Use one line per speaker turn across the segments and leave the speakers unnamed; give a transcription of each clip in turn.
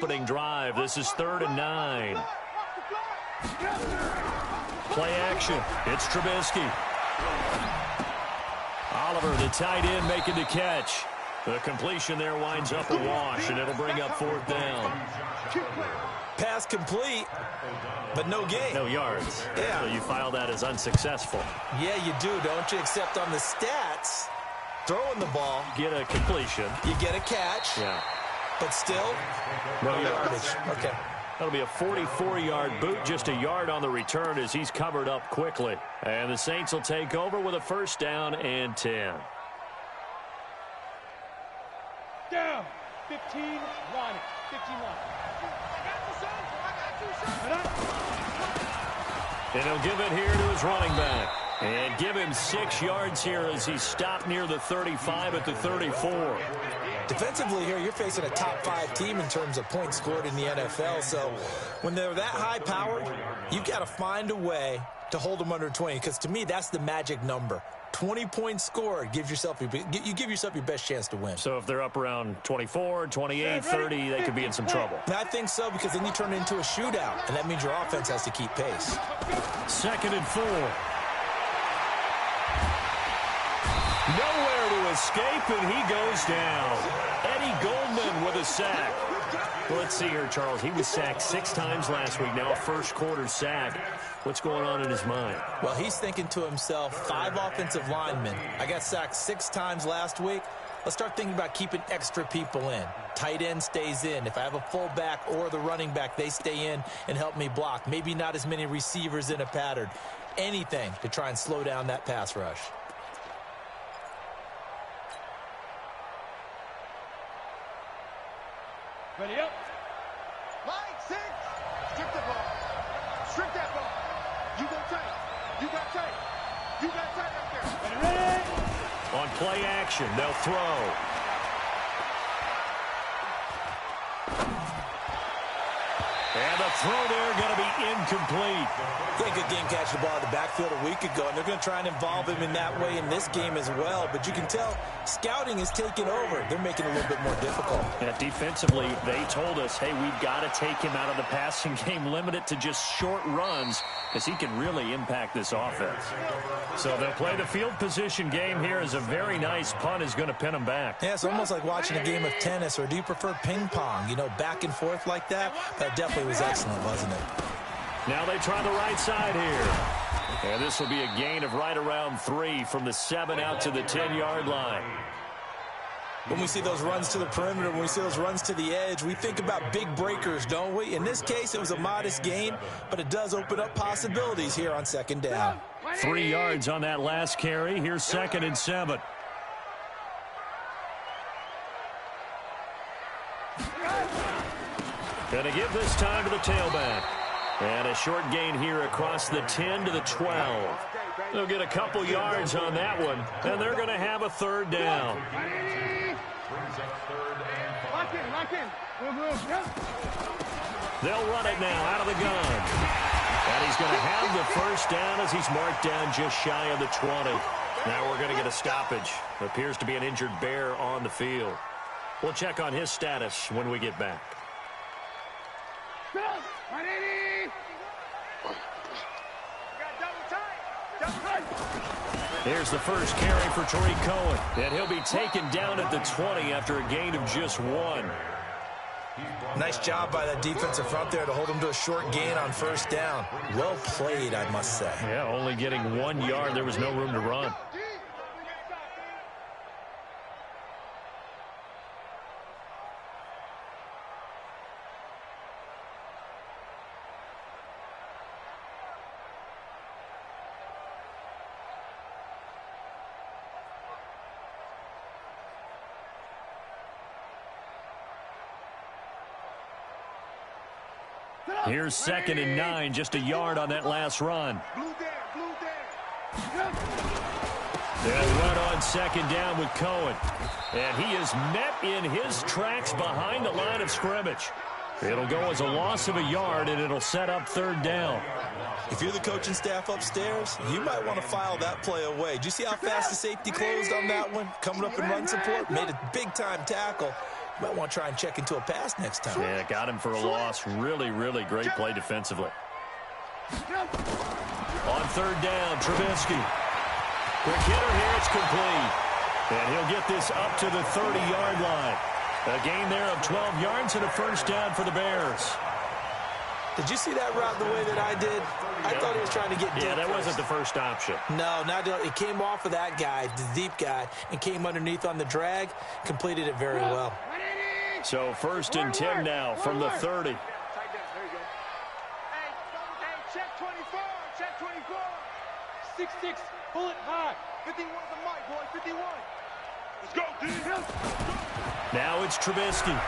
Opening drive. This is 3rd and 9. Play action. It's Trubisky. Oliver, the tight end, making the catch. The completion there winds up a wash, and it'll bring up 4th down.
Pass complete, but no gain.
No yards.
Yeah.
So you file that as unsuccessful.
Yeah, you do, don't you? Except on the stats, throwing the ball.
Get a completion.
You get a catch.
Yeah.
But still, no yardage. Okay.
That'll be a 44-yard boot, just a yard on the return as he's covered up quickly. And the Saints will take over with a 1st down and 10.
Down. 15, line it. 15 line.
And he'll give it here to his running back. And give him 6 yards here as he's stopped near the 35 at the 34.
Defensively here, you're facing a top 5 team in terms of points scored in the NFL. So when they're that high powered, you've got to find a way to hold them under 20. Because to me, that's the magic number. 20 points scored, you give yourself your best chance to win.
So if they're up around 24, 28, 30, they could be in some trouble.
I think so, because then you turn it into a shootout, and that means your offense has to keep pace.
2nd and 4. Nowhere to escape, and he goes down. Eddie Goldman with a sack. Let's see here, Charles. He was sacked 6 times last week. Now a first-quarter sack. What's going on in his mind?
Well, he's thinking to himself, 5 offensive linemen. I got sacked 6 times last week. Let's start thinking about keeping extra people in. Tight end stays in. If I have a fullback or the running back, they stay in and help me block. Maybe not as many receivers in a pattern. Anything to try and slow down that pass rush.
Ready up. Line 6. Strip the ball. Strip that ball. You go tight. You got tight. You got tight up there. Ready?
On play action, they'll throw. And the throw there going to be incomplete.
He had a good game catching the ball in the backfield a week ago, and they're going to try and involve him in that way in this game as well. But you can tell scouting is taking over. They're making it a little bit more difficult.
Yeah, defensively, they told us, hey, we've got to take him out of the passing game, limit it to just short runs, because he can really impact this offense. So they'll play the field position game here as a very nice punt is going to pin them back.
Yeah, it's almost like watching a game of tennis, or do you prefer ping pong, you know, back and forth like that? That definitely was excellent, wasn't it?
Now they try the right side here. And this will be a gain of right around 3 from the 7 out to the 10-yard line.
When we see those runs to the perimeter, when we see those runs to the edge, we think about big breakers, don't we? In this case, it was a modest gain, but it does open up possibilities here on 2nd down.
3 yards on that last carry. Here's 2nd and 7. Going to give this time to the tailback. And a short gain here across the 10 to the 12. They'll get a couple yards on that one, and they're going to have a 3rd down.
Lock in.
They'll run it now out of the gun. And he's going to have the 1st down as he's marked down just shy of the 20. Now we're going to get a stoppage. Appears to be an injured Bear on the field. We'll check on his status when we get back. Here's the first carry for Tariq Cohen. And he'll be taken down at the 20 after a gain of just 1.
Nice job by that defensive front there to hold him to a short gain on 1st down. Well played, I must say.
Yeah, only getting 1 yard. There was no room to run. Here's 2nd and 9, just a yard on that last run. They'll run on 2nd down with Cohen. And he is met in his tracks behind the line of scrimmage. It'll go as a loss of a yard, and it'll set up 3rd down.
If you're the coaching staff upstairs, you might want to file that play away. Did you see how fast the safety closed on that one? Coming up in run support, made a big-time tackle. Might want to try and check into a pass next time.
Yeah, got him for a loss. Really, really great play defensively. On third down, Trubisky. Quick hitter here, it's complete. And he'll get this up to the 30-yard line. A gain there of 12 yards and a first down for the Bears.
Did you see that route the way that I did? I thought he was trying to get deep.
Yeah, that wasn't the first option.
No, it came off of that guy, the deep guy, and came underneath on the drag. Completed it very well.
So 1st and 10 now from the 30.
Hey, check 24, check 24. 6'6", pull it high. 51 the mic, boy, 51. Let's go, D.
Now it's Trubisky.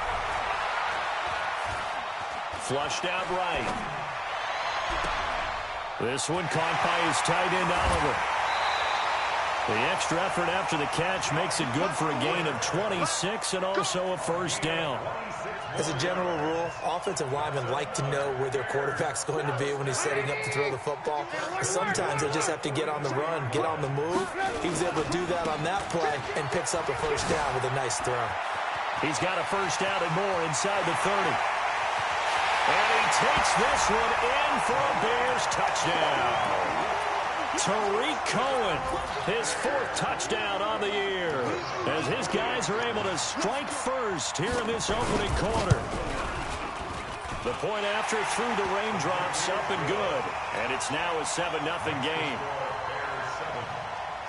Flushed out right. This one caught by his tight end, Oliver. The extra effort after the catch makes it good for a gain of 26 and also a first down.
As a general rule, offensive linemen like to know where their quarterback's going to be when he's setting up to throw the football. Sometimes they just have to get on the run, get on the move. He was able to do that on that play and picks up a first down with a nice throw.
He's got a first down and more inside the 30. And he takes this one in for a Bears touchdown. Tariq Cohen, his 4th touchdown on the year, as his guys are able to strike first here in this opening quarter. The point after through the raindrops, up and good, and it's now a 7-0 game.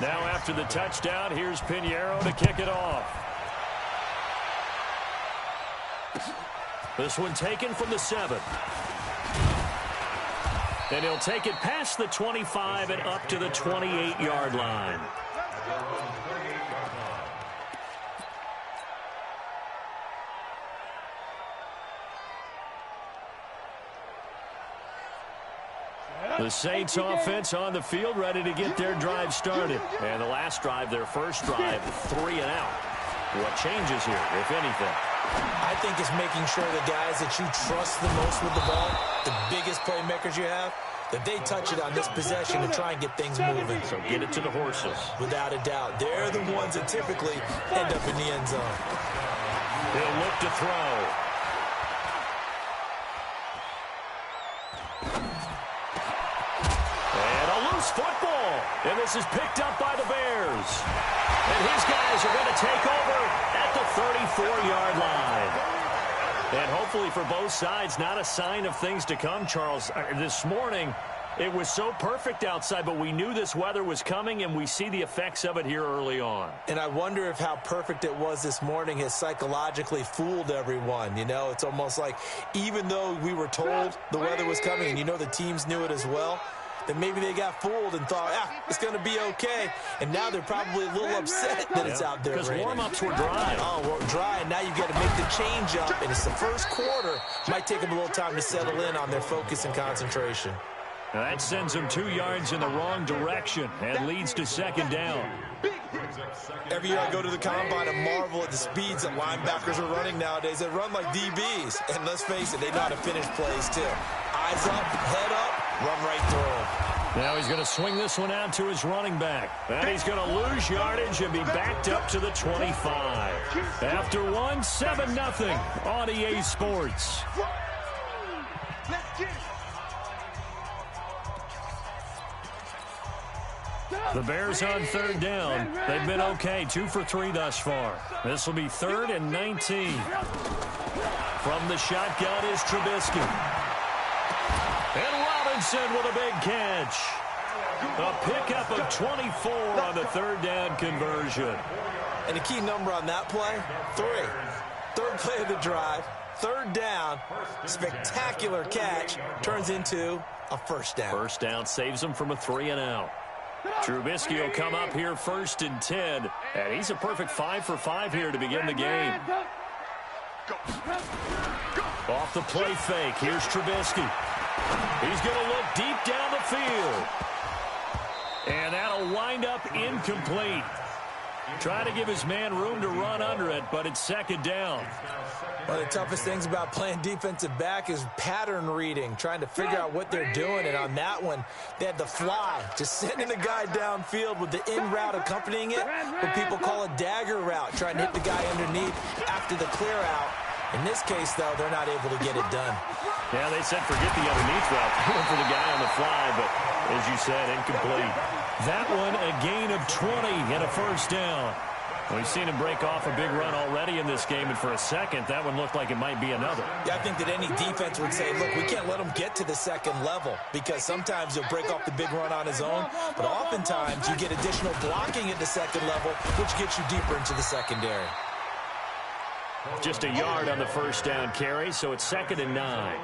Now after the touchdown, here's Pinheiro to kick it off. This one taken from the 7. And he'll take it past the 25 and up to the 28-yard line. The Saints offense on the field, ready to get their drive started. And the last drive, their first drive, 3 and out. What changes here, if anything?
I think it's making sure the guys that you trust the most with the ball, the biggest playmakers you have, that they touch it on this possession to try and get things moving.
So get it to the horses.
Without a doubt. They're the ones that typically end up in the end zone.
He'll look to throw. And a loose football. And this is picked up by the Bears. And his guys are going to take over at the 34-yard line. And hopefully for both sides, not a sign of things to come, Charles. This morning, it was so perfect outside, but we knew this weather was coming, and we see the effects of it here early on.
And I wonder if how perfect it was this morning has psychologically fooled everyone. You know, it's almost like even though we were told the weather was coming, and you know the teams knew it as well, that maybe they got fooled and thought, it's going to be okay. And now they're probably a little upset that it's out there.
Because warm-ups were dry.
Oh, well, dry, and now you've got to make the change up, and it's the first quarter. Might take them a little time to settle in on their focus and concentration.
Now that sends them 2 yards in the wrong direction and leads to second down.
Every year I go to the combine and marvel at the speeds that linebackers are running nowadays. They run like DBs. And let's face it, they know how to finish plays too. Eyes up, head up, run right through them.
Now he's going to swing this one out to his running back. And he's going to lose yardage and be backed up to the 25. After one, 7-0 on EA Sports.
Let's get it.
The Bears on third down. They've been okay, 2 for 3 thus far. This will be 3rd and 19. From the shotgun is Trubisky. And Robinson with a big catch. A pickup of 24 on the 3rd down conversion.
And the key number on that play, 3. 3rd play of the drive, 3rd down, spectacular catch, turns into a first down.
First down saves him from a 3 and out. Trubisky will come up here 1st and 10, and he's a perfect 5 for 5 here to begin the game. Off the play fake, here's Trubisky. He's going to look deep down the field. And that'll wind up incomplete. Try to give his man room to run under it, but it's second down.
One of the toughest things about playing defensive back is pattern reading, trying to figure out what they're doing. And on that one, they had the fly, just sending a guy downfield with the in route accompanying it, what people call a dagger route, trying to hit the guy underneath after the clear out. In this case, though, they're not able to get it done.
Yeah, they said forget the underneath route. They went for the guy on the fly, but as you said, incomplete. That one, a gain of 20 and a first down. We've seen him break off a big run already in this game, and for a second, that one looked like it might be another.
Yeah, I think that any defense would say, look, we can't let him get to the second level, because sometimes he'll break off the big run on his own, but oftentimes you get additional blocking at the second level, which gets you deeper into the secondary.
Just a yard on the first down carry, so it's 2nd and 9.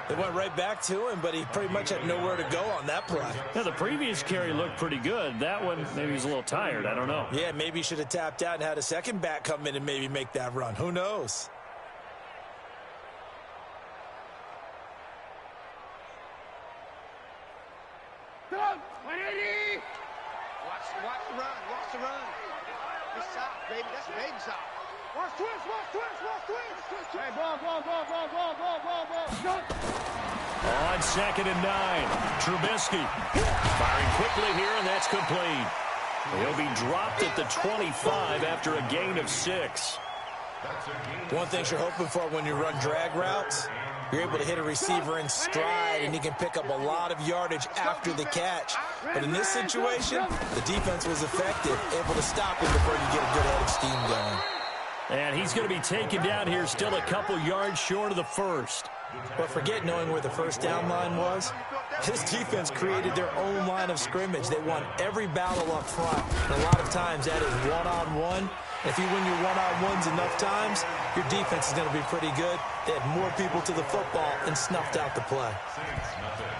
They went right back to him, but he pretty much had nowhere to go on that play.
Yeah, the previous carry looked pretty good. That one, maybe he's a little tired. I don't know.
Yeah, maybe he should have tapped out and had a second back come in and maybe make that run. Who knows?
Watch the run. Watch the run. It's soft, baby. That's baby soft. Watch twist. Hey, ball.
On 2nd and 9, Trubisky firing quickly here, and that's complete. He'll be dropped at the 25 after a gain of 6.
One thing you're hoping for when you run drag routes, you're able to hit a receiver in stride, and he can pick up a lot of yardage after the catch. But in this situation, the defense was effective, able to stop him before you get a good head of steam going.
And he's going to be taken down here, still a couple yards short of the first.
But forget knowing where the first down line was. This defense created their own line of scrimmage. They won every battle up front. And a lot of times that is one-on-one. If you win your one-on-ones enough times, your defense is going to be pretty good. They had more people to the football and snuffed out the play.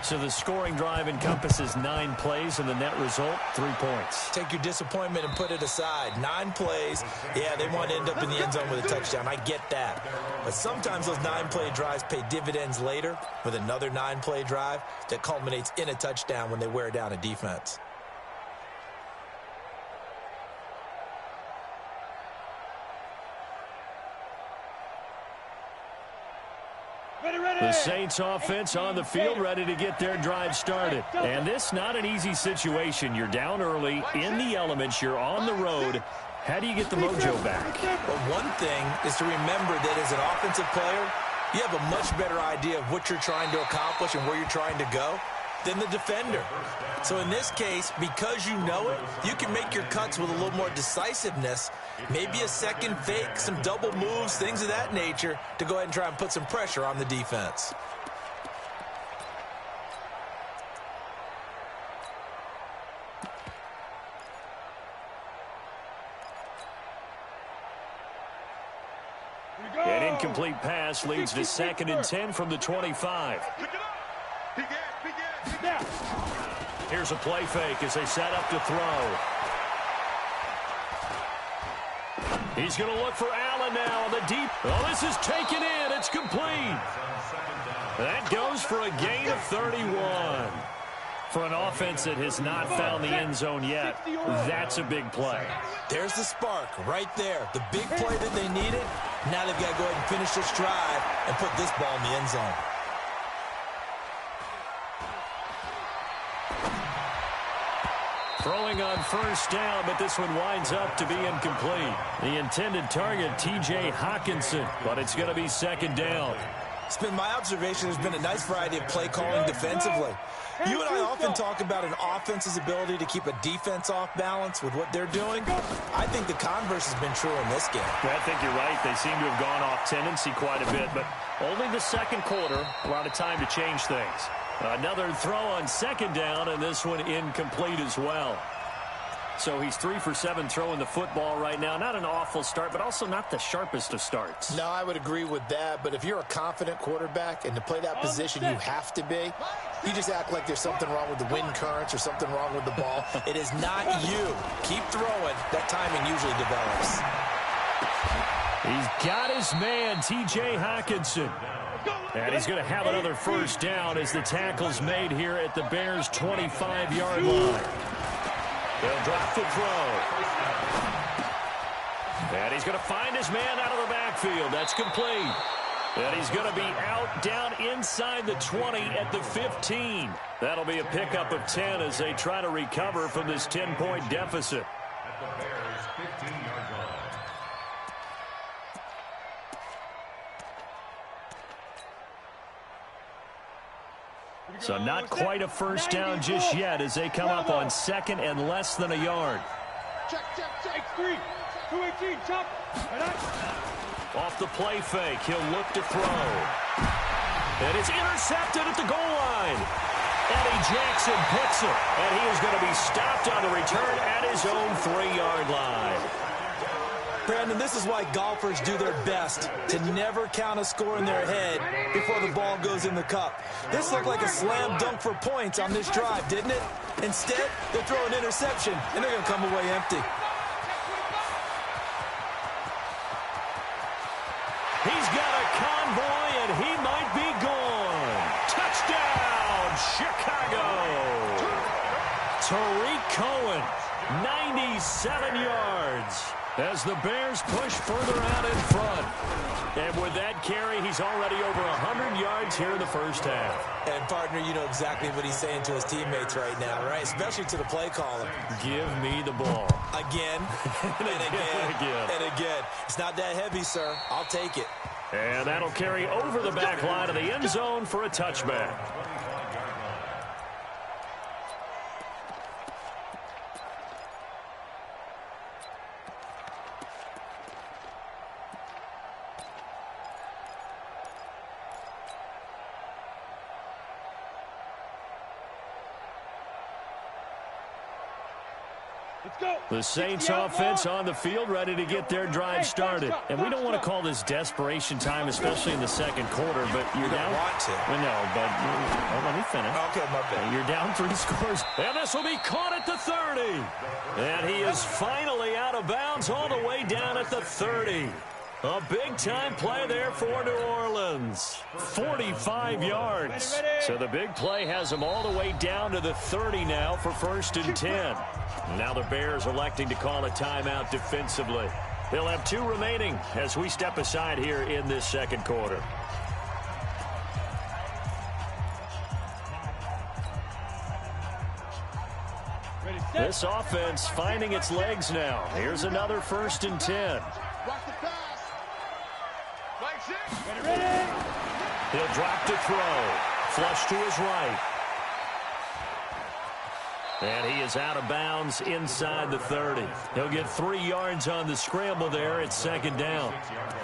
So the scoring drive encompasses 9 plays, and the net result, 3 points.
Take your disappointment and put it aside. 9 plays, yeah, they want to end up in the end zone with a touchdown. I get that. But sometimes those 9-play drives pay dividends later with another 9-play drive that culminates in a touchdown when they wear down a defense.
The Saints offense on the field, ready to get their drive started. And this not an easy situation. You're down early, in the elements, you're on the road. How do you get the mojo back?
Well, one thing is to remember that as an offensive player, you have a much better idea of what you're trying to accomplish and where you're trying to go than the defender. So in this case, because you know it, you can make your cuts with a little more decisiveness, maybe a second fake, some double moves, things of that nature, to go ahead and try and put some pressure on the defense.
An incomplete pass leads to 2nd and 10 from the 25. Here's a play fake as they set up to throw. He's going to look for Allen now on the deep. Oh, this is taken in. It's complete. That goes for a gain of 31. For an offense that has not found the end zone yet, that's a big play.
There's the spark right there. The big play that they needed. Now they've got to go ahead and finish this drive and put this ball in the end zone.
Throwing on first down, but this one winds up to be incomplete. The intended target, T.J. Hawkinson, but it's going to be 2nd down.
It's been my observation there's been a nice variety of play calling defensively. You and I often talk about an offense's ability to keep a defense off balance with what they're doing. I think the converse has been true in this game.
I think you're right. They seem to have gone off tendency quite a bit, but only the second quarter, a lot of time to change things. Another throw on 2nd down, and this one incomplete as well. So he's 3 for 7 throwing the football right now. Not an awful start, but also not the sharpest of starts.
No, I would agree with that. But if you're a confident quarterback and to play that position, you have to be. You just act like there's something wrong with the wind currents or something wrong with the ball. It is not you. Keep throwing. That timing usually develops.
He's got his man, T.J. Hawkinson. And he's going to have another first down as the tackle's made here at the Bears' 25-yard line. They'll drop the throw. And he's going to find his man out of the backfield. That's complete. And he's going to be out down inside the 20 at the 15. That'll be a pickup of 10 as they try to recover from this 10-point deficit.
At the Bears' 15-yard line.
So not quite a first down just yet as they come up on second and less than a yard.
Check, check, check.
X3, 218, chop.
Off the play fake, he'll look to throw. And it's intercepted at the goal line. Eddie Jackson picks it, and he is going to be stopped on the return at his own 3-yard line.
Brandon, this is why golfers do their best to never count a score in their head before the ball goes in the cup. This looked like a slam dunk for points on this drive, didn't it? Instead, they throw an interception, and they're going to come away empty.
He's got a convoy, and he might be gone. Touchdown, Chicago. Tariq Cohen, 97 yards. As the Bears push further out in front. And with that carry, he's already over 100 yards here in the first half.
And, partner, you know exactly what he's saying to his teammates right now, right? Especially to the play caller.
Give me the ball.
Again, and again, and again. It's not that heavy, sir. I'll take it.
And that'll carry over the back line of the end zone for a touchback. The Saints offense on the field, ready to get their drive started. And we don't want to call this desperation time, especially in the second quarter, but you're down.
Want to.
Well, no, but let me finish.
Okay, my bad.
You're down 3 scores. And this will be caught at the 30. And he is finally out of bounds all the way down at the 30. A big-time play there for New Orleans. 45 yards. So the big play has him all the way down to the 30 now for 1st and 10. Now the Bears electing to call a timeout defensively. They'll have 2 remaining as we step aside here in this second quarter. This offense finding its legs now. Here's another 1st and 10.
Watch the pass. Flag 6.
Ready?
He'll drop to throw. Flush to his right. And he is out of bounds inside the 30. He'll get 3 yards on the scramble there at 2nd down.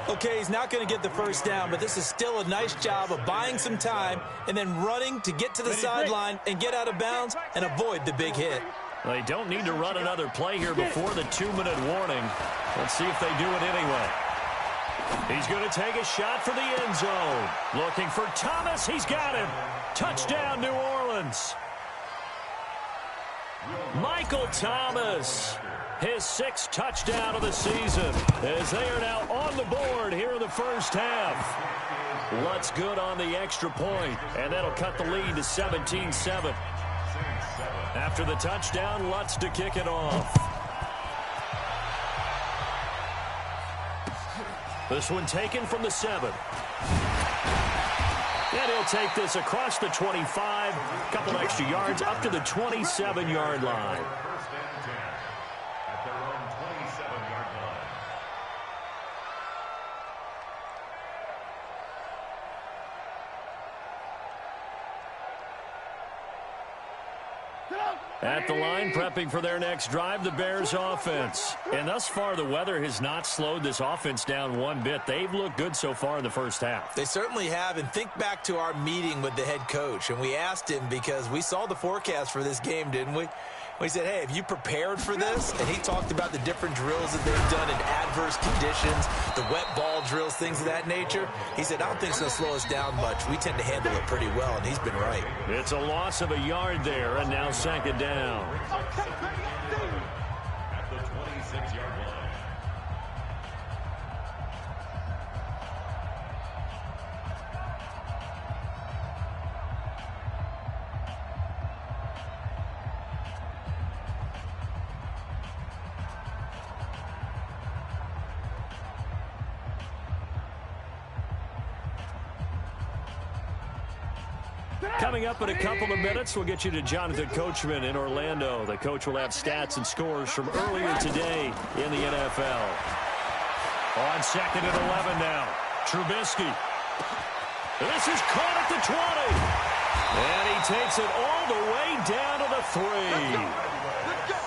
Okay, he's not going to get the first down, but this is still a nice job of buying some time and then running to get to the sideline and get out of bounds and avoid the big hit.
They don't need to run another play here before the 2-minute warning. Let's see if they do it anyway. He's going to take a shot for the end zone. Looking for Thomas. He's got him. Touchdown, New Orleans. Michael Thomas, his 6th touchdown of the season, as they are now on the board here in the first half. Lutz good on the extra point, and that'll cut the lead to 17-7. After the touchdown, Lutz to kick it off. This one taken from the 7. And he'll take this across the 25, a couple extra yards up to the 27-yard line.
First and 10 at their own 27-yard line.
At the line, prepping for their next drive, the Bears offense. And thus far, the weather has not slowed this offense down one bit. They've looked good so far in the first half.
They certainly have, and think back to our meeting with the head coach, and we asked him because we saw the forecast for this game, didn't we? We said, hey, have you prepared for this? And he talked about the different drills that they've done in adverse conditions, the wet ball drills, things of that nature. He said, I don't think it's going to slow us down much. We tend to handle it pretty well, and he's been right.
It's a loss of a yard there, and now 2nd down.
At the 26-yard line.
Coming up in a couple of minutes, we'll get you to Jonathan Coachman in Orlando. The coach will have stats and scores from earlier today in the NFL. On 2nd and 11 now. Trubisky. This is caught at the 20. And he takes it all the way down to the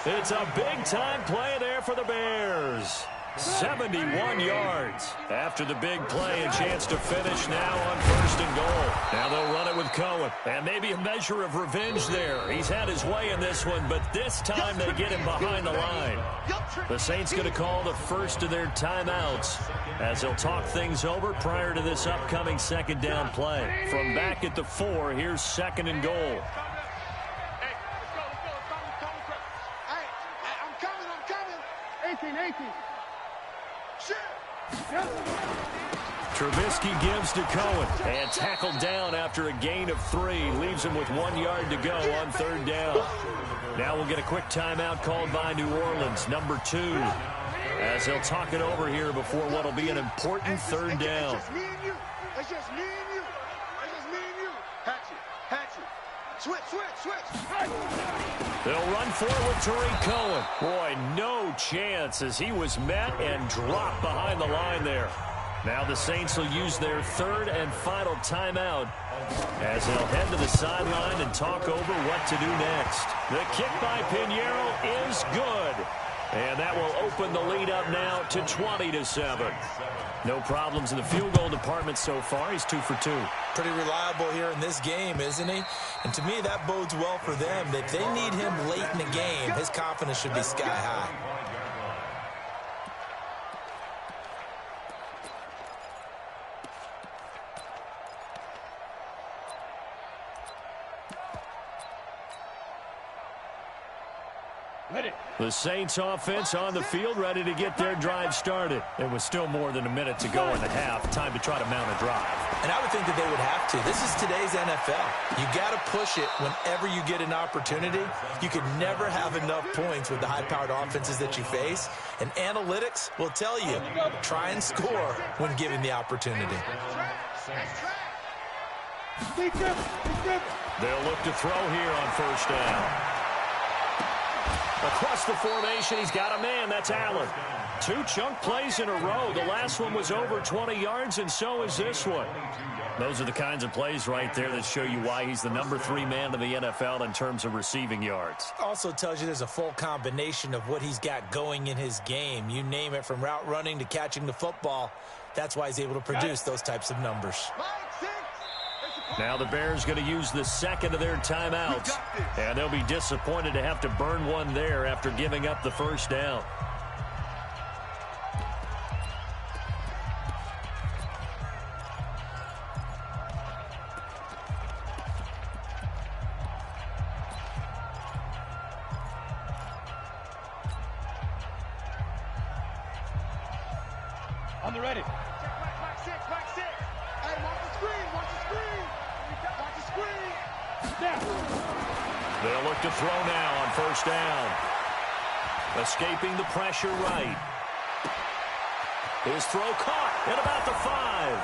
3. It's a big-time play there for the Bears. 71 yards after the big play, a chance to finish now on 1st and goal. Now they'll run it with Cohen, and maybe a measure of revenge there. He's had his way in this one, but this time they get him behind the line. The Saints going to call the first of their timeouts as they'll talk things over prior to this upcoming 2nd down play. From back at the 4, here's 2nd and goal.
I'm coming.
18.
Trubisky gives to Cohen and tackled down after a gain of 3. Leaves him with 1 yard to go on 3rd down. Now we'll get a quick timeout called by New Orleans, number 2, as they'll talk it over here before what will be an important 3rd down.
It's just me and you. It's just me and you. It's just me and you. Hatchet. Switch.
They'll run for it with Tariq Cohen. Boy, no chance as he was met and dropped behind the line there. Now the Saints will use their 3rd and final timeout as they'll head to the sideline and talk over what to do next. The kick by Pinheiro is good. And that will open the lead up now to 20-7. No problems in the field goal department so far. He's 2 for 2.
Pretty reliable here in this game, isn't he? And to me, that bodes well for them. If they need him late in the game, his confidence should be sky high.
The Saints offense on the field, ready to get their drive started. It was still more than a minute to go in the half. Time to try to mount a drive.
And I would think that they would have to. This is today's NFL. You got to push it whenever you get an opportunity. You could never have enough points with the high-powered offenses that you face. And analytics will tell you, try and score when given the opportunity.
They'll look to throw here on 1st down. Across the formation, he's got a man. That's Allen. 2 chunk plays in a row. The last one was over 20 yards, and so is this one. Those are the kinds of plays right there that show you why he's the number 3 man in the NFL in terms of receiving yards.
Also tells you there's a full combination of what he's got going in his game. You name it, from route running to catching the football. That's why he's able to produce those types of numbers.
Now the Bears going to use the 2nd of their timeouts, and they'll be disappointed to have to burn one there after giving up the 1st down.
On the ready.
Mike 6. Hey, watch the screen. Watch the screen.
They'll look to throw now on 1st down. Escaping the pressure right. His throw caught at about the 5.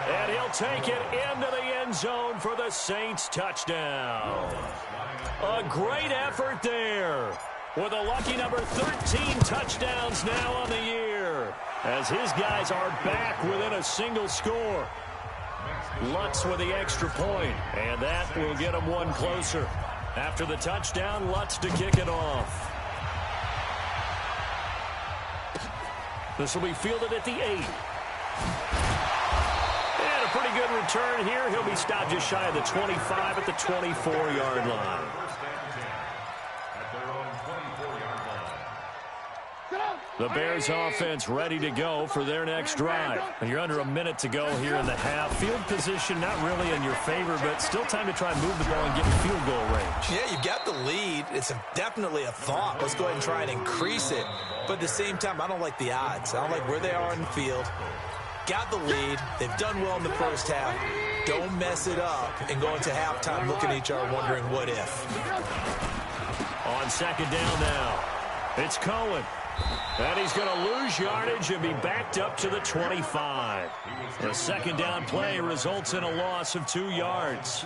And he'll take it into the end zone for the Saints touchdown. A great effort there, with a lucky number 13 touchdowns now on the year, as his guys are back within a single score. Lutz with the extra point, and that will get him one closer. After the touchdown, Lutz to kick it off. This will be fielded at the 8. And a pretty good return here. He'll be stopped just shy of the 25 at the 24-yard line. The Bears offense ready to go for their next drive. You're under a minute to go here in the half. Field position not really in your favor, but still time to try and move the ball and get in field goal range.
Yeah, you got the lead. It's definitely a thought. Let's go ahead and try and increase it. But at the same time, I don't like the odds. I don't like where they are in the field. Got the lead. They've done well in the first half. Don't mess it up and go into halftime looking at each other wondering what if.
On 2nd down now, it's Cohen. And he's going to lose yardage and be backed up to the 25. The second down play results in a loss of 2 yards.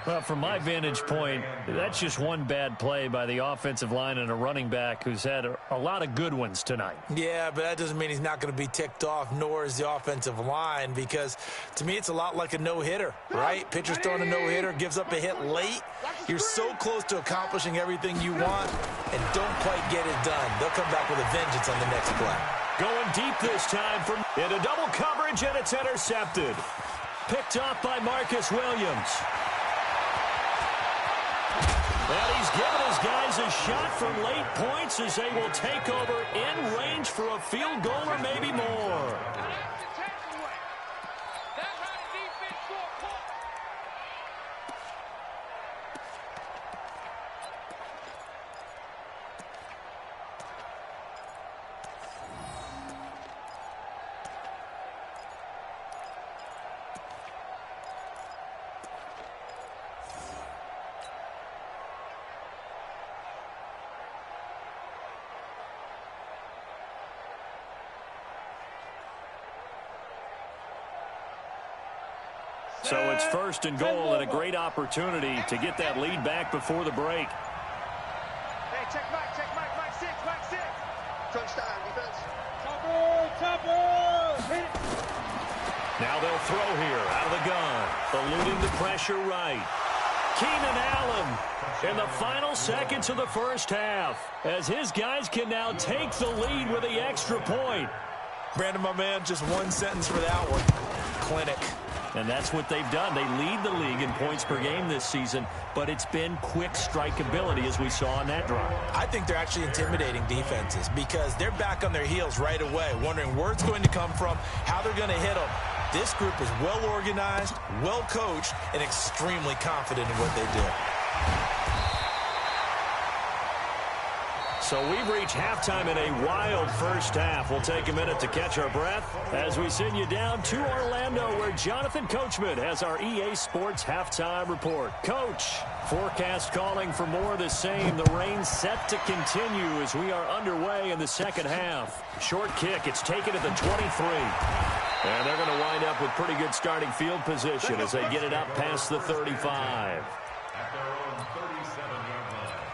Well, from my vantage point, that's just one bad play by the offensive line and a running back who's had a lot of good ones tonight.
Yeah, but that doesn't mean he's not going to be ticked off, nor is the offensive line, because to me it's a lot like a no-hitter, right? Pitcher's throwing a no-hitter, gives up a hit late. You're so close to accomplishing everything you want and don't quite get it done. They'll come back with a vengeance on the next play.
Going deep this time from into double coverage, and it's intercepted. Picked off by Marcus Williams. And he's given his guys a shot for late points as they will take over in range for a field goal or maybe more. So it's first and goal and a great opportunity to get that lead back before the break.
Hey, check Mike, Mike 6, Mike 6. Touchdown, defense.
Chopper, hit it.
Now they'll throw here out of the gun. Eluding the pressure right. Keenan Allen in the final seconds of the first half as his guys can now take the lead with the extra point.
Brandon, my man, just one sentence for that one. Clinic.
And that's what they've done. They lead the league in points per game this season, but it's been quick strikeability as we saw on that drive.
I think they're actually intimidating defenses because they're back on their heels right away, wondering where it's going to come from, how they're going to hit them. This group is well organized, well coached, and extremely confident in what they do.
So we've reached halftime in a wild first half. We'll take a minute to catch our breath as we send you down to Orlando where Jonathan Coachman has our EA Sports halftime report. Coach, forecast calling for more of the same. The rain set to continue as we are underway in the second half. Short kick. It's taken at the 23. And they're going to wind up with pretty good starting field position as they get it up past the 35.
At their own 37-yard line.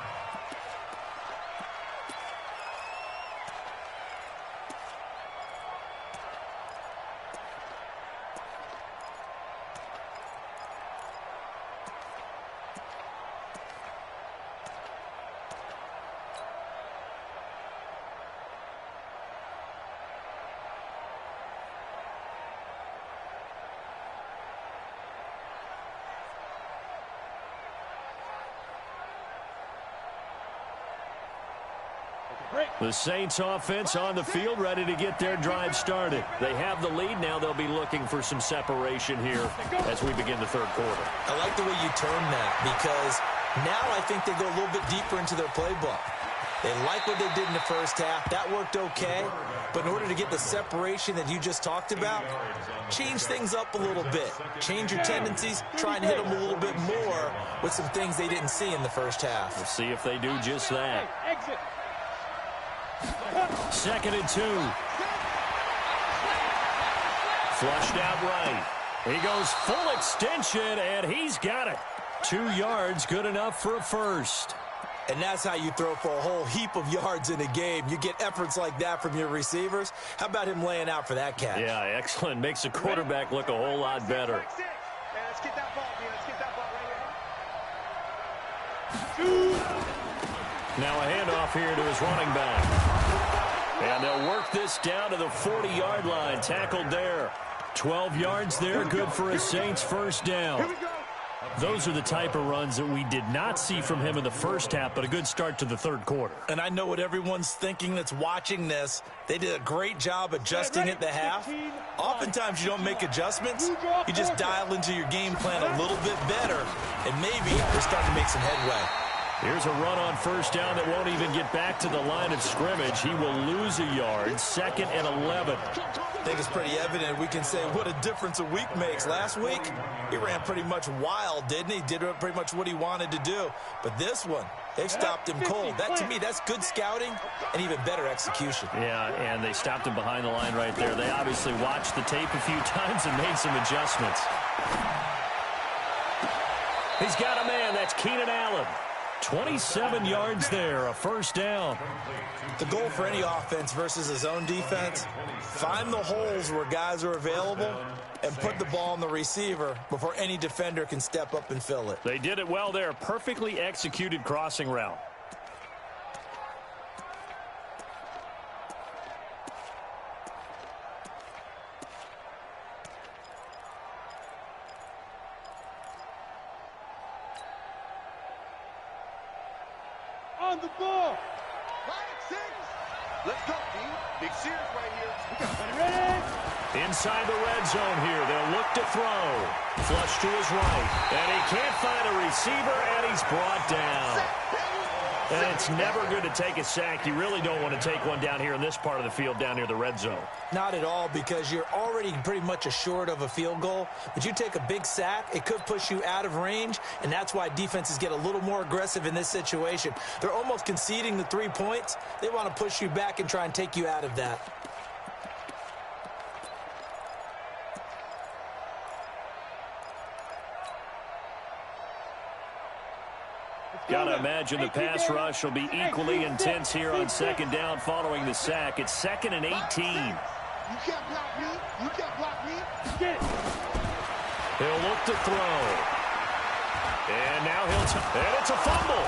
The Saints offense on the field ready to get their drive started. They have the lead. Now they'll be looking for some separation here as we begin the third quarter.
I like the way you term that because now I think they go a little bit deeper into their playbook. They like what they did in the first half. That worked okay. But in order to get the separation that you just talked about, change things up a little bit. Change your tendencies. Try and hit them a little bit more with some things they didn't see in the first half.
We'll see if they do just that.
Exit.
2nd and 2. Flushed out right. He goes full extension, and he's got it. 2 yards, good enough for a first.
And that's how you throw for a whole heap of yards in a game. You get efforts like that from your receivers. How about him laying out for that catch?
Yeah, excellent. Makes the quarterback look a whole lot better.
Mike 6. Hey, let's get that ball, man. Let's get that ball right here.
Now a handoff here to his running back. And they'll work this down to the 40-yard line. Tackled there. 12 yards there. Good for a Saints first down. Those are the type of runs that we did not see from him in the first half, but a good start to the third quarter.
And I know what everyone's thinking that's watching this. They did a great job adjusting at the half. Oftentimes you don't make adjustments. You just dial into your game plan a little bit better, and maybe you're starting to make some headway.
Here's a run on first down that won't even get back to the line of scrimmage. He will lose a yard. 2nd and 11.
I think it's pretty evident. We can say what a difference a week makes. Last week, he ran pretty much wild, didn't he? Did pretty much what he wanted to do. But this one, they stopped him cold. That, to me, that's good scouting and even better execution.
Yeah, and they stopped him behind the line right there. They obviously watched the tape a few times and made some adjustments. He's got a man. That's Keenan Allen. 27 yards there, a first down.
The goal for any offense versus his own defense, find the holes where guys are available and put the ball on the receiver before any defender can step up and fill it.
They did it well there. Perfectly executed crossing route.
On the ball.
Right, 6. Let's go, D. Big series right here. We got
Ready?
Inside the red zone here. They'll look to throw. Flush to his right. And he can't find a receiver, and he's brought down. And it's never good to take a sack. You really don't want to take one down here in this part of the field down near the red zone.
Not at all, because you're already pretty much assured of a field goal. But you take a big sack, it could push you out of range, and that's why defenses get a little more aggressive in this situation. They're almost conceding the 3 points. They want to push you back and try and take you out of that.
Got to imagine the pass rush will be equally intense here on 2nd down following the sack. It's 2nd and 18.
You can't block me. You can't block me.
Get it.
He'll look to throw. And now and it's a fumble.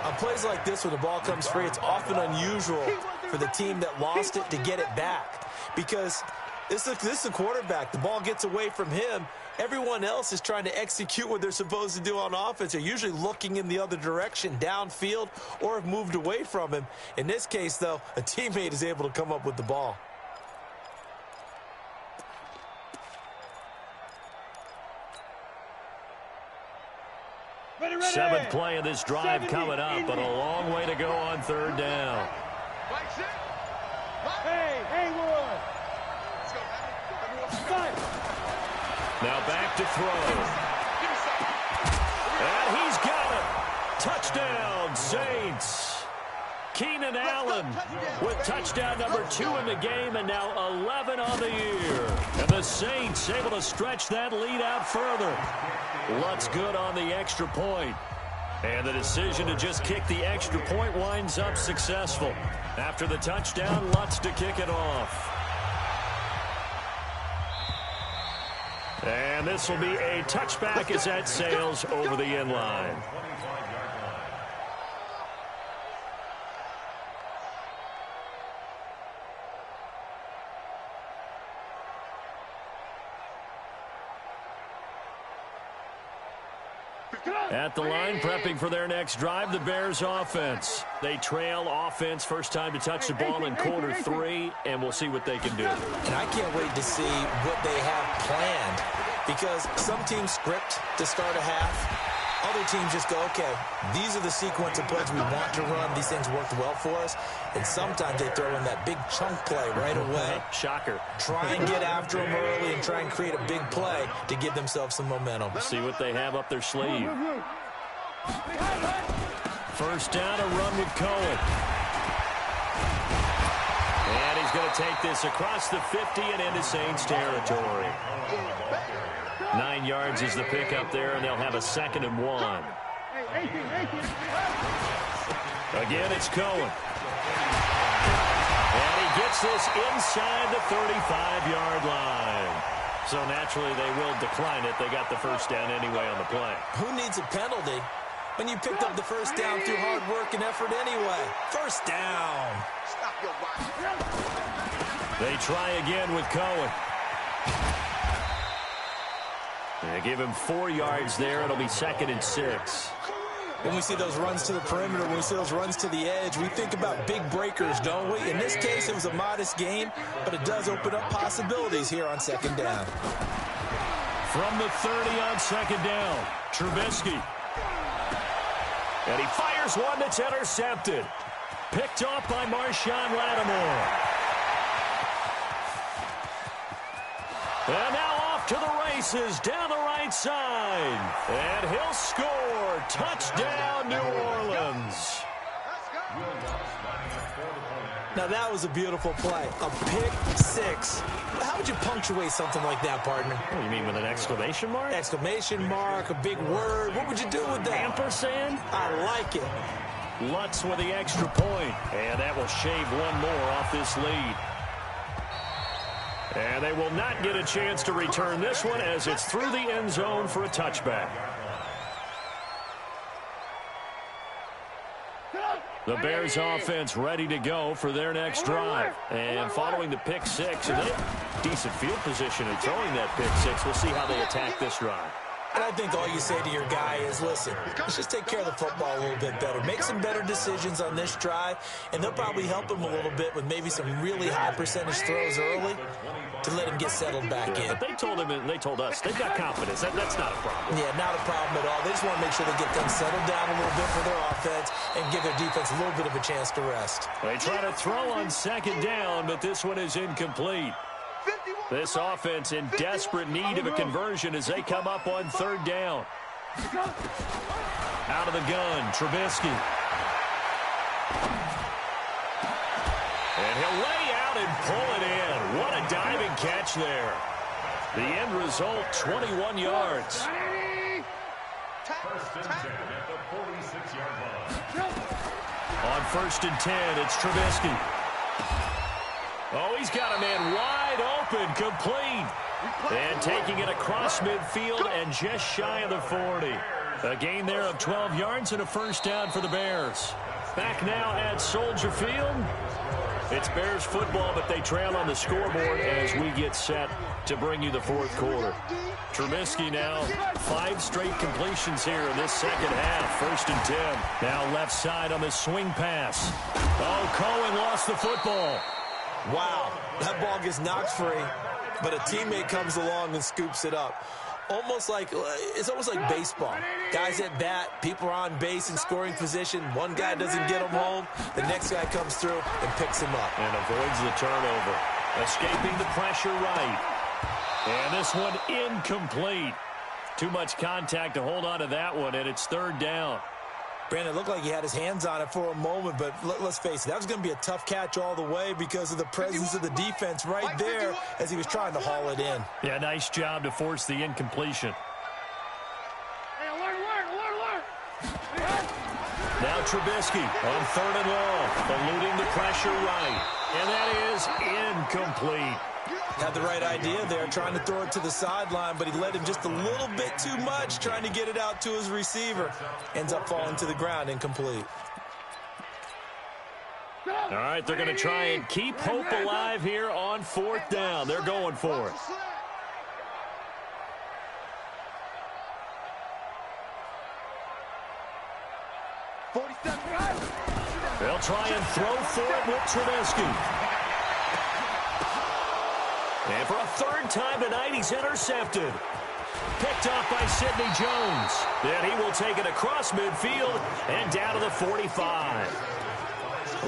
On plays like this where the ball comes free, it's often unusual for the team that lost it to get it back. Because this is a quarterback. The ball gets away from him. Everyone else is trying to execute what they're supposed to do on offense. They're usually looking in the other direction, downfield, or have moved away from him. In this case, though, a teammate is able to come up with the ball.
Ready.
7th play of this drive coming up, but a long way to go on 3rd down.
Right, 6.
Hey, Haywood.
Let's go, man. Everyone
Fight.
Now back to throw. And he's got it. Touchdown, Saints. Keenan Allen with touchdown number 2 in the game, and now 11 on the year. And the Saints able to stretch that lead out further. Lutz good on the extra point. And the decision to just kick the extra point winds up successful. After the touchdown, Lutz to kick it off. And this will be a touchback as that sails over the end line. At the line, prepping for their next drive, the Bears offense. They trail offense, first time to touch the ball in quarter 3, and we'll see what they can do.
And I can't wait to see what they have planned, because some teams script to start a half. Other teams just go, okay, these are the sequence of plays we want to run. These things worked well for us. And sometimes they throw in that big chunk play right away.
Shocker.
Try and get after them early and try and create a big play to give themselves some momentum.
See what they have up their sleeve. First down, a run with Cohen. And he's going to take this across the 50 and into Saints territory. 9 yards is the pickup there, and they'll have a 2nd and 1. Again, it's Cohen. And he gets this inside the 35-yard line. So naturally, they will decline it. They got the first down anyway on the play.
Who needs a penalty when you picked up the first down through hard work and effort anyway? First down.
Stop your body.
They try again with Cohen. They give him 4 yards there. It'll be 2nd and 6.
When we see those runs to the perimeter, when we see those runs to the edge, we think about big breakers, don't we? In this case, it was a modest gain, but it does open up possibilities here on 2nd down.
From the 30 on 2nd down, Trubisky. And he fires one that's intercepted. Picked off by Marshawn Lattimore. And now off to the races down the right side. And he'll score. Touchdown, New Orleans.
Now, that was a beautiful play. A pick six. How would you punctuate something like that, partner?
Oh, you mean with an exclamation mark?
Exclamation mark, a big word. What would you do with that?
Ampersand?
I like it.
Lutz with the extra point. And that will shave one more off this lead. And they will not get a chance to return this one as it's through the end zone for a touchback. The Bears offense ready to go for their next drive. And following the pick six, and they have decent field position in throwing that pick six. We'll see how they attack this drive.
And I think all you say to your guy is, listen, let's just take care of the football a little bit better. Make some better decisions on this drive, and they'll probably help him a little bit with maybe some really high percentage throws early to let him get settled back in.
But they told him and they told us they've got confidence. That's not a problem.
Yeah, not a problem at all. They just want to make sure they get them settled down a little bit for their offense and give their defense a little bit of a chance to rest.
They try to throw on second down, but this one is incomplete. This offense in desperate need of a conversion as they come up on third down. Out of the gun, Trubisky. And he'll lay out and pull it in. What a diving catch there. The end result, 21 yards.
First and 10 at the 46-yard line.
On first and 10, it's Trubisky. Oh, he's got a man wide open, complete. And taking it across midfield and just shy of the 40. A gain there of 12 yards and a first down for the Bears. Back now at Soldier Field. It's Bears football, but they trail on the scoreboard as we get set to bring you the fourth quarter. Trubisky now 5 straight completions here in this second half. First and 10. Now left side on the swing pass. Oh, Cohen lost the football.
Wow, that ball gets knocked free, but a teammate comes along and scoops it up. It's almost like baseball. Guys at bat, people are on base in scoring position. One guy doesn't get him home. The next guy comes through and picks him up.
And avoids the turnover. Escaping the pressure right. And this one incomplete. Too much contact to hold on to that one, and it's third down.
Brandon, it looked like he had his hands on it for a moment, but let's face it, that was going to be a tough catch all the way because of the presence of the defense right there as he was trying to haul it in.
Yeah, nice job to force the incompletion.
Hey, alert.
Now Trubisky on third and long, eluding the pressure right. And that is incomplete.
Had the right idea there, trying to throw it to the sideline, but he let him just a little bit too much, trying to get it out to his receiver. Ends up falling to the ground, incomplete.
All right, they're going to try and keep hope alive here on fourth down. They're going for it. They'll try and throw for it with Trubisky. And for a third time tonight, he's intercepted. Picked off by Sidney Jones. Then he will take it across midfield and down to the 45.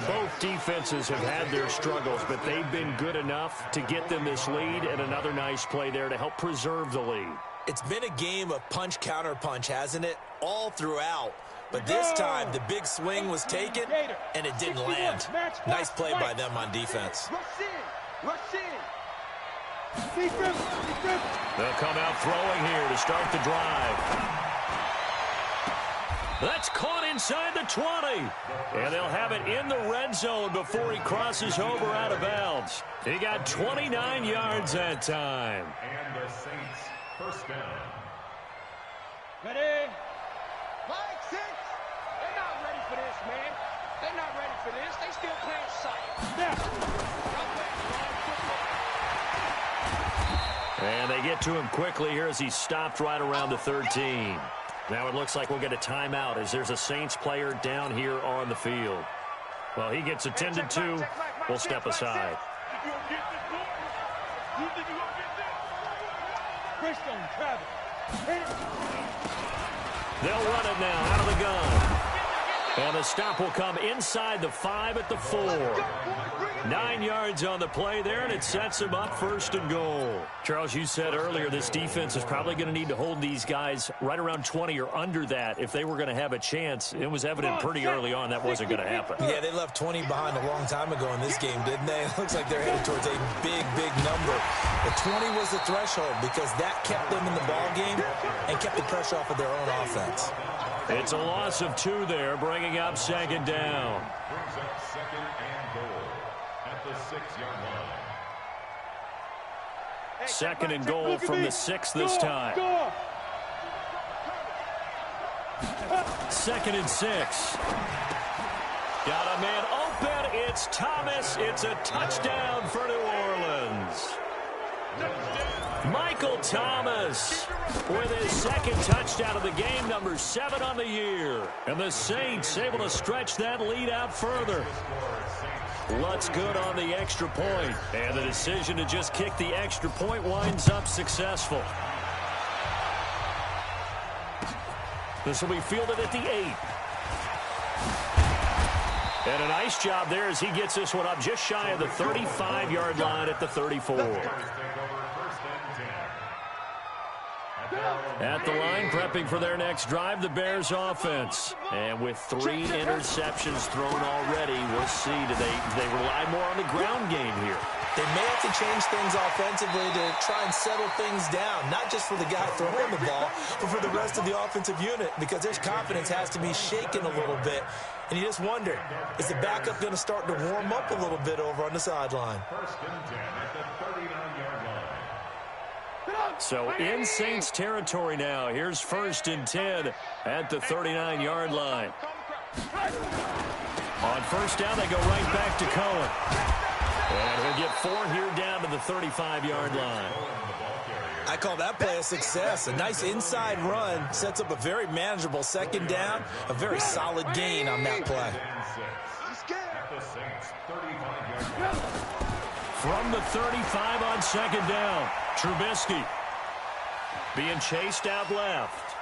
Both defenses have had their struggles, but they've been good enough to get them this lead, and another nice play there to help preserve the lead.
It's been a game of punch-counter-punch, hasn't it? All throughout. But this time, the big swing was taken, and it didn't land. Nice play by them on defense.
Rush in.
They'll come out throwing here to start the drive. That's caught inside the 20. And they'll have it in the red zone before he crosses over out of bounds. He got 29 yards that time.
And the Saints first down.
Ready?
Mike, 6.
They're not ready for this, man. They're not ready for this. They still playing sight.
Snap.
And they get to him quickly here as he's stopped right around the 13. Now it looks like we'll get a timeout as there's a Saints player down here on the field. Well, he gets attended to. We'll step aside.
Travis.
They'll run it now out of the gun. And the stop will come inside the 5 at the 4. 9 yards on the play there, and it sets them up 1st and goal. Charles, you said earlier this defense is probably going to need to hold these guys right around 20 or under that if they were going to have a chance. It was evident pretty early on that wasn't going to happen.
Yeah, they left 20 behind a long time ago in this game, didn't they? It looks like they're headed towards a big, big number. The 20 was the threshold because that kept them in the ball game and kept the pressure off of their own offense.
It's a loss of 2 there, bringing up 2nd down.
Brings up 2nd and goal at the 6-yard line.
2nd and goal from the 6 this time. 2nd and 6. Got a man open. It's Thomas. It's a touchdown for New Orleans. Michael Thomas with his 2nd touchdown of the game, number 7 on the year. And the Saints able to stretch that lead out further. Lutz good on the extra point. And the decision to just kick the extra point winds up successful. This will be fielded at the 8. And a nice job there as he gets this one up just shy of the 35-yard line at the 34. At the line, prepping for their next drive, the Bears offense. And with 3 interceptions thrown already, we'll see. Do they rely more on the ground game here?
They may have to change things offensively to try and settle things down, not just for the guy throwing the ball, but for the rest of the offensive unit, because their confidence has to be shaken a little bit. And you just wonder, is the backup going to start to warm up a little bit over on the sideline?
1st and 10 at the 39-yard line.
So in Saints territory now. Here's 1st and 10 at the 39-yard line. On 1st down, they go right back to Cohen. And he'll get 4 here down to the 35-yard line.
I call that play a success. A nice inside run sets up a very manageable 2nd down. A very solid gain on that play.
From the 35 on 2nd down, Trubisky being chased out left.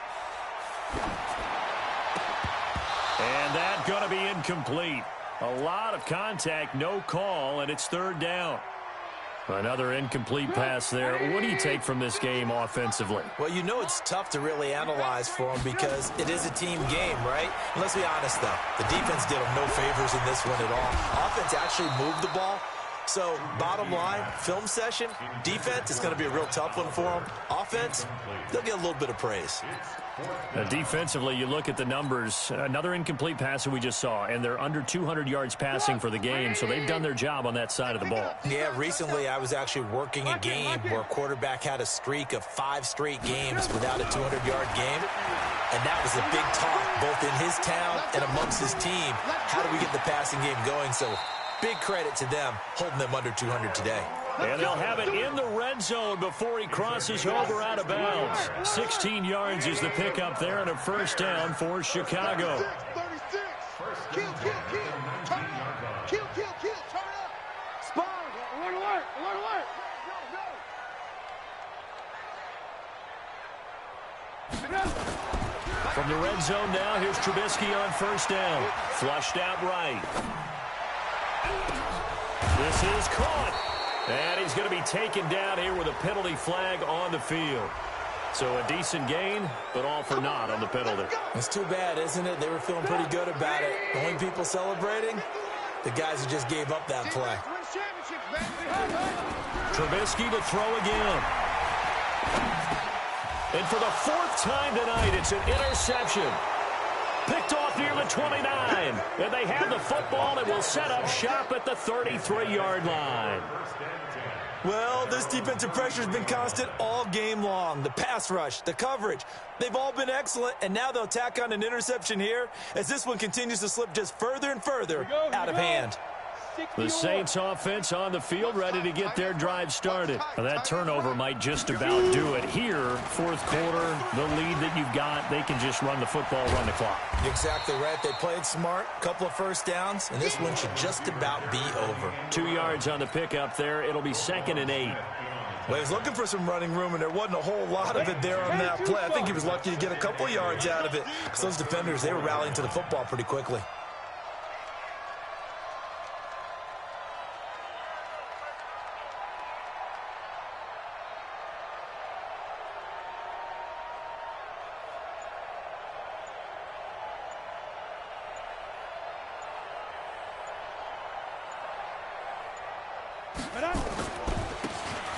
And that going to be incomplete. A lot of contact, no call, and it's 3rd down. Another incomplete pass there. What do you take from this game offensively?
Well, you know it's tough to really analyze for them because it is a team game, right? And let's be honest, though. The defense did them no favors in this one at all. Offense actually moved the ball. So, bottom line, film session, defense is going to be a real tough one for them. Offense, they'll get a little bit of praise.
Defensively, you look at the numbers. Another incomplete pass that we just saw, and they're under 200 yards passing for the game, so they've done their job on that side of the ball.
Yeah, recently I was actually working a game where a quarterback had a streak of 5 straight games without a 200-yard game, and that was a big talk both in his town and amongst his team. How do we get the passing game going? So big credit to them holding them under 200 today.
And they'll have it in the red zone before he crosses over out of bounds. 16 yards is the pickup there and a 1st down for Chicago.
36. Kill. Turn up. Kill. Turn up. Spawn.
Alert.
From the red zone now, here's Trubisky on 1st down. Flushed out right. This is caught. And he's going to be taken down here with a penalty flag on the field. So a decent gain, but all for naught on the penalty.
It's too bad, isn't it? They were feeling pretty good about it. The only people celebrating, the guys who just gave up that play.
Trubisky to throw again. And for the 4th time tonight, it's an interception. Picked off near the 29. And they have the football and will set up shop at the 33-yard line.
Well, this defensive pressure has been constant all game long. The pass rush, the coverage, they've all been excellent, and now they'll tack on an interception here as this one continues to slip just further and further out of hand.
The Saints offense on the field ready to get their drive started. Now, that turnover might just about do it here. 4th quarter, the lead that you've got, they can just run the football, run the clock.
Exactly right. They played smart, couple of 1st downs, and this one should just about be over.
2 yards on the pickup there. It'll be 2nd and 8.
Well, he was looking for some running room, and there wasn't a whole lot of it there on that play. I think he was lucky to get a couple yards out of it because those defenders, they were rallying to the football pretty quickly.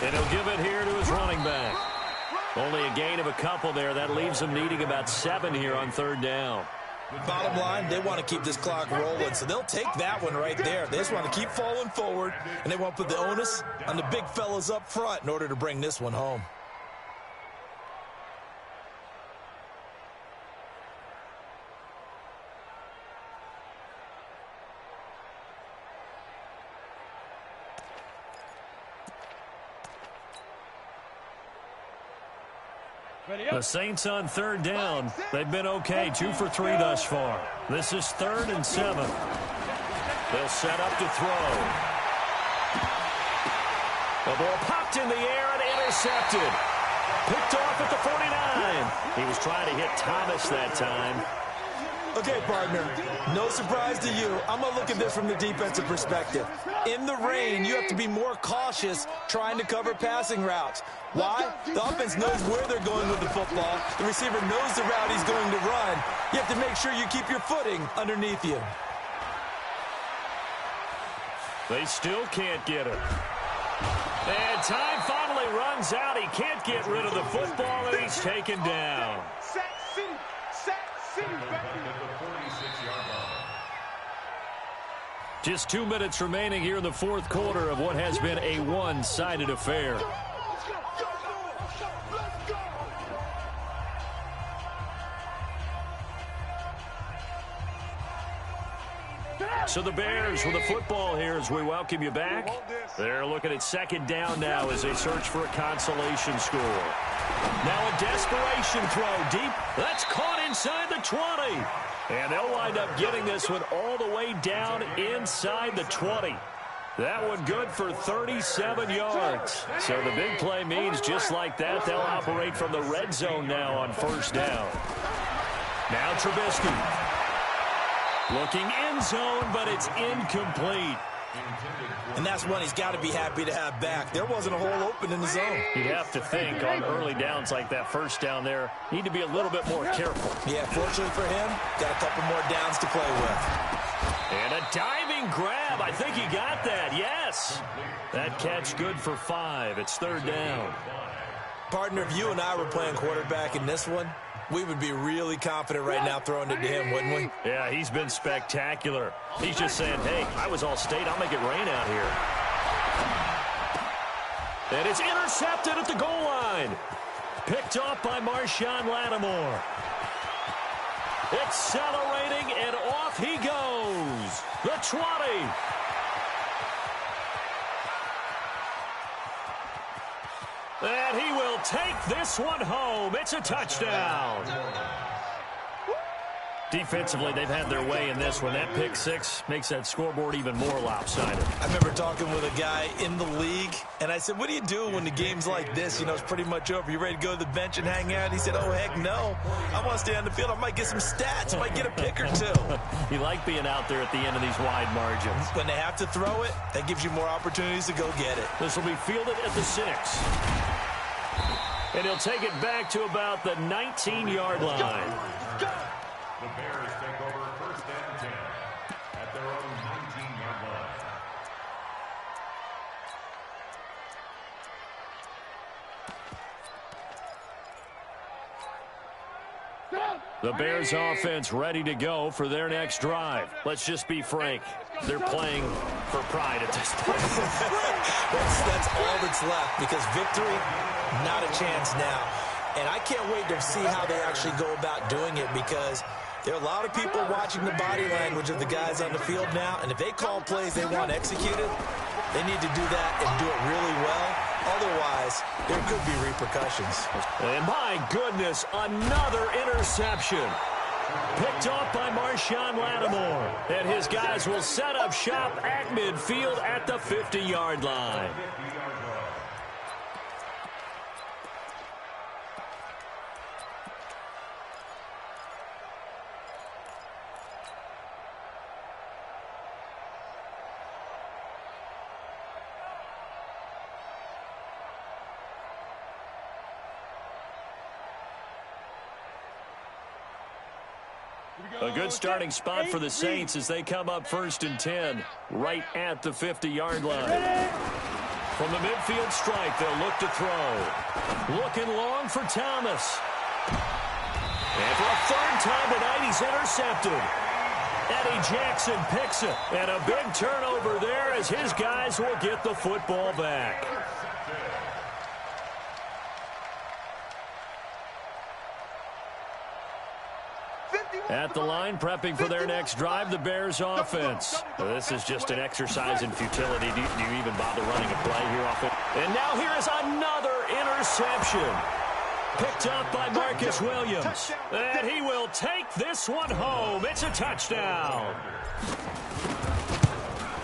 And he'll give it here to his running back. Only a gain of a couple there. That leaves him needing about 7 here on 3rd down.
Bottom line, they want to keep this clock rolling, so they'll take that one right there. They just want to keep falling forward, and they want to put the onus on the big fellas up front in order to bring this one home.
The Saints on 3rd down. They've been okay, 2 for 3 thus far. This is 3rd and 7. They'll set up to throw. The ball popped in the air and intercepted. Picked off at the 49. He was trying to hit Thomas that time.
Okay, partner, no surprise to you. I'm going to look at this from the defensive perspective. In the rain, you have to be more cautious trying to cover passing routes. Why? The offense knows where they're going with the football. The receiver knows the route he's going to run. You have to make sure you keep your footing underneath you.
They still can't get it. And time finally runs out. He can't get rid of the football, and he's taken down.
Sack City, baby.
Just 2 minutes remaining here in the 4th quarter of what has been a one-sided affair. So the Bears with the football here as we welcome you back. They're looking at 2nd down now as they search for a consolation score. Now a desperation throw deep. That's caught inside the 20. And they'll wind up getting this one all the way down inside the 20. That one good for 37 yards. So the big play means just like that, they'll operate from the red zone now on 1st down. Now Trubisky. Looking end zone, but it's incomplete.
And that's one he's got to be happy to have back. There wasn't a hole open in the zone.
You'd have to think on early downs like that 1st down there, need to be a little bit more careful.
Yeah, fortunately for him, got a couple more downs to play with.
And a diving grab. I think he got that. Yes. That catch good for 5. It's 3rd down.
Partner, if you and I were playing quarterback in this one, we would be really confident right now throwing it to him, wouldn't we?
Yeah, he's been spectacular. He's just saying, hey, I was all state. I'll make it rain out here. And it's intercepted at the goal line. Picked off by Marshawn Lattimore. Accelerating, and off he goes. The 20. And he will take this one home. It's a touchdown. Defensively, they've had their way in this one. That pick 6 makes that scoreboard even more lopsided.
I remember talking with a guy in the league, and I said, what do you do when the game's like this? You know, it's pretty much over. You ready to go to the bench and hang out? He said, oh, heck no. I want to stay on the field. I might get some stats. I might get a pick or 2.
You like being out there at the end of these wide margins.
When they have to throw it, that gives you more opportunities to go get it.
This will be fielded at the 6. And he'll take it back to about the 19-yard line.
The Bears take over 1st and 10 at their own 19-yard
Go!
The Bears offense ready to go for their next drive. Let's just be frank. They're playing for pride at this point.
that's all that's left, because victory, not a chance now. And I can't wait to see how they actually go about doing it, because there are a lot of people watching the body language of the guys on the field now, and if they call plays they want executed, they need to do that and do it really well. Otherwise, there could be repercussions.
And my goodness, another interception. Picked off by Marshawn Lattimore. And his guys will set up shop at midfield at the 50-yard line. A good starting spot for the Saints as they come up 1st and 10, right at the 50-yard line. From the midfield stripe, they'll look to throw. Looking long for Thomas. And for a 3rd time tonight, he's intercepted. Eddie Jackson picks it. And a big turnover there as his guys will get the football back. At the line, prepping for their next drive, the Bears offense. This is just an exercise in futility. Do you even bother running a play here offense? And now here is another interception. Picked up by Marcus Williams. And he will take this one home. It's a touchdown.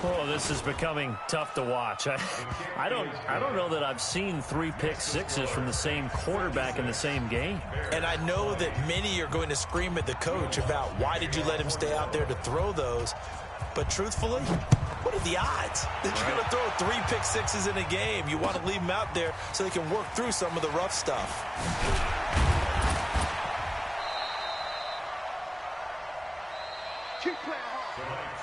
Oh, this is becoming tough to watch. I don't know that I've seen 3 pick sixes from the same quarterback in the same game.
And I know that many are going to scream at the coach about why did you let him stay out there to throw those. But truthfully, what are the odds that you're going to throw 3 pick sixes in a game? You want to leave them out there so they can work through some of the rough stuff.
Keep playing hard.